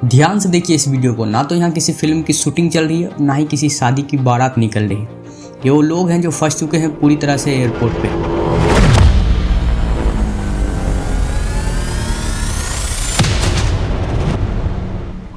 ध्यान से देखिए इस वीडियो को। ना तो यहाँ किसी फिल्म की शूटिंग चल रही है, ना ही किसी शादी की बारात निकल रही है। ये वो लोग हैं जो फंस चुके हैं पूरी तरह से एयरपोर्ट पे।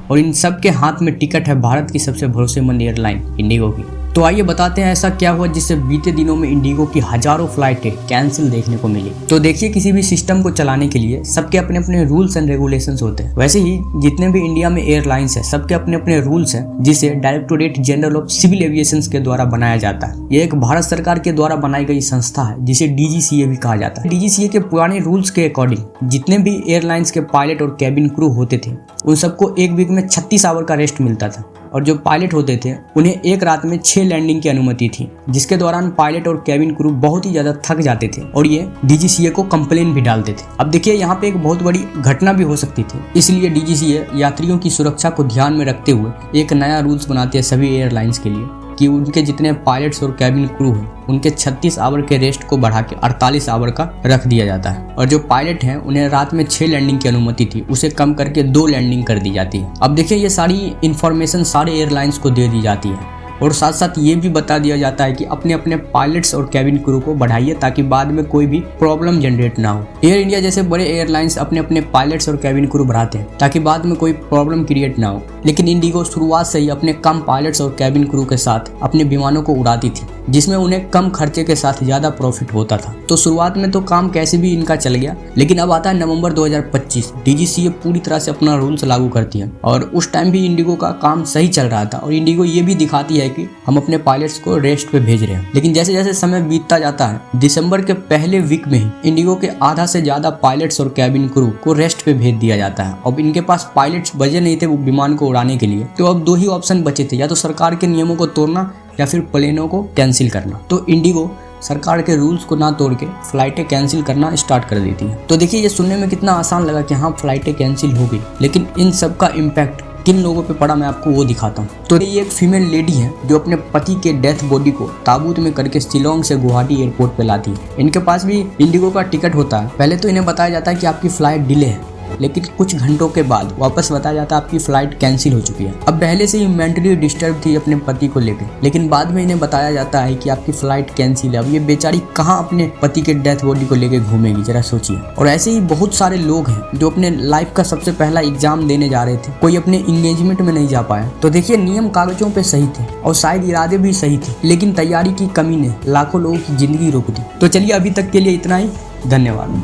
और इन सब के हाथ में टिकट है भारत की सबसे भरोसेमंद एयरलाइन इंडिगो की। तो आइए बताते हैं ऐसा क्या हुआ जिससे बीते दिनों में इंडिगो की हजारों फ्लाइटें कैंसिल देखने को मिली। तो देखिए, किसी भी सिस्टम को चलाने के लिए सबके अपने अपने रूल्स एंड रेगुलेशंस होते हैं। वैसे ही जितने भी इंडिया में एयरलाइंस है सबके अपने अपने रूल्स हैं, जिसे directorate general of civil aviation के द्वारा बनाया जाता है। ये एक भारत सरकार के द्वारा बनाई गई संस्था है जिसे DGCA भी कहा जाता है। DGCA के पुराने रूल्स के अकॉर्डिंग जितने भी एयरलाइंस के पायलट और कैबिन क्रू होते थे उन सबको एक वीक में 36 आवर का रेस्ट मिलता था। और जो पायलट होते थे उन्हें एक रात में 6 लैंडिंग की अनुमति थी, जिसके दौरान पायलट और कैबिन क्रू बहुत ही ज्यादा थक जाते थे और ये DGCA को कंप्लेन भी डालते थे। अब देखिए, यहाँ पे एक बहुत बड़ी घटना भी हो सकती थी, इसलिए DGCA यात्रियों की सुरक्षा को ध्यान में रखते हुए एक नया रूल्स बनाते हैं सभी एयरलाइंस के लिए कि उनके जितने पायलट्स और कैबिन क्रू हैं उनके 36 आवर के रेस्ट को बढ़ा के 48 आवर का रख दिया जाता है। और जो पायलट हैं उन्हें रात में 6 लैंडिंग की अनुमति थी, उसे कम करके 2 लैंडिंग कर दी जाती है। अब देखिए, ये सारी इन्फॉर्मेशन सारे एयरलाइंस को दे दी जाती है और साथ साथ ये भी बता दिया जाता है कि अपने अपने पायलट्स और कैबिन क्रू को बढ़ाइए ताकि बाद में कोई भी प्रॉब्लम जनरेट ना हो। एयर इंडिया जैसे बड़े एयरलाइंस अपने अपने पायलट्स और कैबिन क्रू बढ़ाते हैं ताकि बाद में कोई प्रॉब्लम क्रिएट ना हो, लेकिन इंडिगो शुरुआत से ही अपने कम पायलट्स और कैबिन क्रू के साथ अपने विमानों को उड़ाती थी, जिसमें उन्हें कम खर्चे के साथ ज्यादा प्रॉफिट होता था। तो शुरुआत में तो काम कैसे भी इनका चल गया, लेकिन अब आता है नवंबर 2025, DGCA पूरी तरह से अपना रूल्स लागू करती है और उस टाइम भी इंडिगो का काम सही चल रहा था और इंडिगो ये भी दिखाती है कि हम अपने पायलट्स को रेस्ट पे भेज रहे हैं। लेकिन जैसे जैसे समय बीतता जाता है, दिसंबर के पहले वीक में ही इंडिगो के आधा से ज्यादा पायलट्स और कैबिन क्रू को रेस्ट पे भेज दिया जाता है। अब इनके पास पायलट्स बचे नहीं थे वो विमान को उड़ाने के लिए, तो अब 2 ही ऑप्शन बचे थे, या तो सरकार के नियमों को तोड़ना या फिर प्लेनों को कैंसिल करना। तो इंडिगो सरकार के रूल्स को ना तोड़ के फ्लाइटें कैंसिल करना स्टार्ट कर देती है। तो देखिए, ये सुनने में कितना आसान लगा कि हाँ फ्लाइटें कैंसिल हो गई, लेकिन इन सब का इम्पैक्ट किन लोगों पे पड़ा मैं आपको वो दिखाता हूँ। तो ये एक फीमेल लेडी है जो अपने पति के डेथ बॉडी को ताबूत में करके शिलोंग से गुवाहाटी एयरपोर्ट पे लाती है। इनके पास भी इंडिगो का टिकट होता है। पहले तो इन्हें बताया जाता है कि आपकी फ्लाइट डिले है, लेकिन कुछ घंटों के बाद वापस बताया जाता है आपकी फ्लाइट कैंसिल हो चुकी है। अब पहले से ही मेंटली डिस्टर्ब थी अपने पति को लेकर, लेकिन बाद में इन्हें बताया जाता है कि आपकी फ्लाइट कैंसिल है। अब ये बेचारी कहाँ अपने पति के डेथ बॉडी को लेकर घूमेगी, जरा सोचिए। और ऐसे ही बहुत सारे लोग हैं जो अपने लाइफ का सबसे पहला एग्जाम देने जा रहे थे, कोई अपने इंगेजमेंट में नहीं जा पाया। तो देखिए, नियम कागजों पे सही थे और शायद इरादे भी सही थे, लेकिन तैयारी की कमी ने लाखों लोगों की जिंदगी रोक दी। तो चलिए, अभी तक के लिए इतना ही। धन्यवाद।